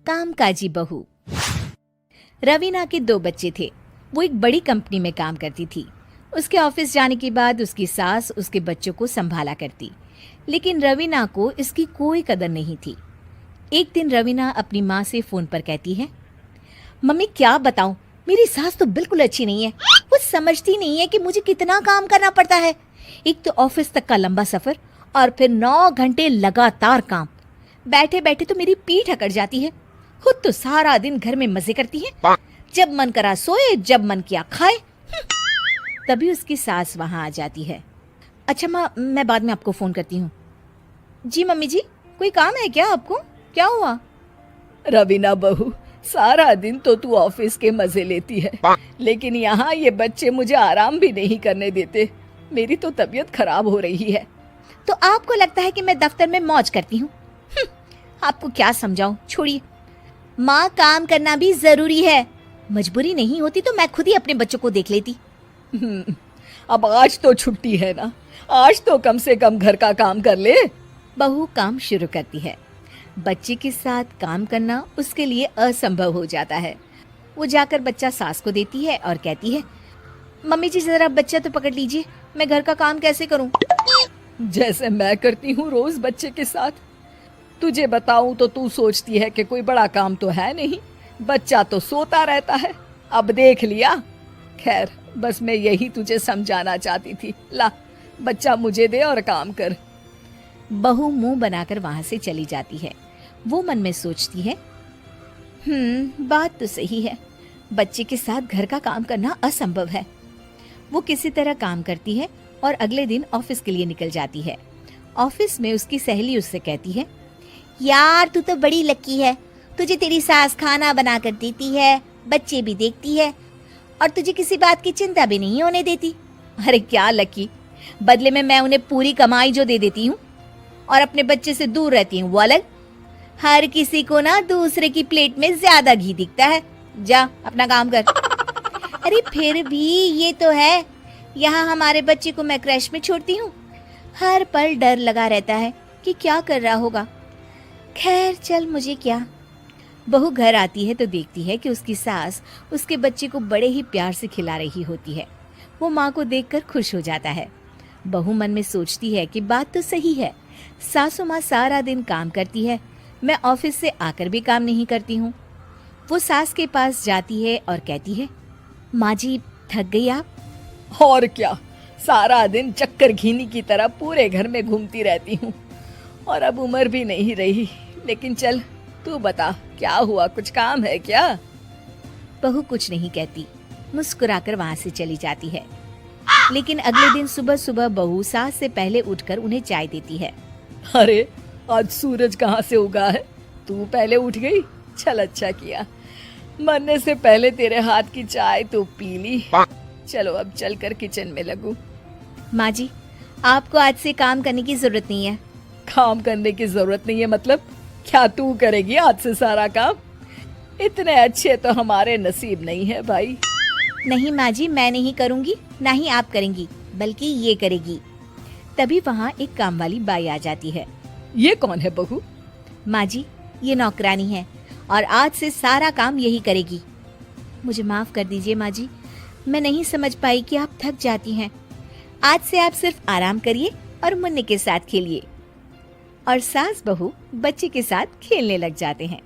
कामकाजी बहू। रवीना के 2 बच्चे थे। वो एक बड़ी कंपनी में काम करती थी। उसके ऑफिस जाने के बाद उसकी सास उसके बच्चों को संभाला करती, लेकिन रवीना को इसकी कोई कदर नहीं थी। एक दिन रवीना अपनी माँ से फोन पर कहती है, मम्मी क्या बताऊं, मेरी सास तो बिल्कुल अच्छी नहीं है। वो समझती नहीं है कि मुझे कितना काम करना पड़ता है। एक तो ऑफिस तक का लंबा सफर और फिर 9 घंटे लगातार काम। बैठे बैठे तो मेरी पीठ अकड़ जाती है। खुद तो सारा दिन घर में मजे करती है, जब मन करा सोए, जब मन किया खाए। तभी उसकी सास वहां आ जाती है। अच्छा माँ, मैं बाद में आपको फोन करती हूँ। जी मम्मी जी, कोई काम है क्या आपको? क्या हुआ? रवीना बहू, सारा दिन तो तू ऑफिस के मजे लेती है, लेकिन यहाँ ये बच्चे मुझे आराम भी नहीं करने देते। मेरी तो तबीयत खराब हो रही है। तो आपको लगता है कि मैं दफ्तर में मौज करती हूँ? आपको क्या समझाऊं, छोड़िए। माँ, काम करना भी जरूरी है। मजबूरी नहीं होती तो मैं खुद ही अपने बच्चों को देख लेती। अब आज तो छुट्टी है ना, आज तो कम से कम घर का काम कर ले। बहू काम शुरू करती है। बच्चे के साथ काम करना उसके लिए असंभव हो जाता है। वो जाकर बच्चा सास को देती है और कहती है, मम्मी जी जरा बच्चा तो पकड़ लीजिए, मैं घर का काम कैसे करूं? जैसे मैं करती हूँ रोज बच्चे के साथ। तुझे बताऊं तो तू सोचती है कि कोई बड़ा काम तो है नहीं, बच्चा तो सोता रहता है। अब देख लिया। खैर, बस मैं यही तुझे समझाना चाहती थी। ला, बच्चा मुझे दे और काम कर। बहू मुंह बनाकर वहां से चली जाती है। वो मन में सोचती है, बात तो सही है, बच्चे के साथ घर का काम करना असंभव है। वो किसी तरह काम करती है और अगले दिन ऑफिस के लिए निकल जाती है। ऑफिस में उसकी सहेली उससे कहती है, यार तू तो बड़ी लकी है, तुझे तेरी सास खाना बना कर देती है, बच्चे भी देखती है और तुझे किसी बात की चिंता भी नहीं होने देती। अरे क्या लकी, बदले में मैं उन्हें पूरी कमाई जो दे देती हूँ और अपने बच्चे से दूर रहती हूँ वो अलग। हर किसी को ना दूसरे की प्लेट में ज्यादा घी दिखता है। जा अपना काम कर। अरे फिर भी ये तो है, यहाँ हमारे बच्चे को मैं क्रैश में छोड़ती हूँ, हर पल डर लगा रहता है कि क्या कर रहा होगा। खैर चल, मुझे क्या। बहू घर आती है तो देखती है कि उसकी सास उसके बच्चे को बड़े ही प्यार से खिला रही होती है। वो माँ को देखकर खुश हो जाता है। बहू मन में सोचती है कि बात तो सही है, सासू माँ सारा दिन काम करती है, मैं ऑफिस से आकर भी काम नहीं करती हूँ। वो सास के पास जाती है और कहती है, माँ जी थक गई आप? और क्या, सारा दिन चक्कर घीनी की तरह पूरे घर में घूमती रहती हूँ और अब उम्र भी नहीं रही। लेकिन चल तू बता, क्या हुआ, कुछ काम है क्या? बहू कुछ नहीं कहती, मुस्कुराकर वहां से चली जाती है। लेकिन अगले दिन सुबह सुबह बहू सास से पहले उठकर उन्हें चाय देती है। अरे आज सूरज कहाँ से उगा है, तू पहले उठ गई? चल अच्छा किया, मरने से पहले तेरे हाथ की चाय तो पी ली। चलो अब चलकर किचन में लगूं। माँ जी, आपको आज से काम करने की जरूरत नहीं है। काम करने की जरूरत नहीं है मतलब? क्या तू करेगी आज से सारा काम? इतने अच्छे तो हमारे नसीब नहीं है भाई। नहीं माँ जी, मैं नहीं करूँगी, ना ही आप करेंगी, बल्कि ये करेगी। तभी वहाँ एक काम वाली बाई आ जाती है। ये कौन है बहू? माँ जी, ये नौकरानी है और आज से सारा काम यही करेगी। मुझे माफ कर दीजिए माँ जी, मैं नहीं समझ पाई कि आप थक जाती हैं। आज से आप सिर्फ आराम करिए और मुन्ने के साथ खेलिए। और सास बहू बच्चे के साथ खेलने लग जाते हैं।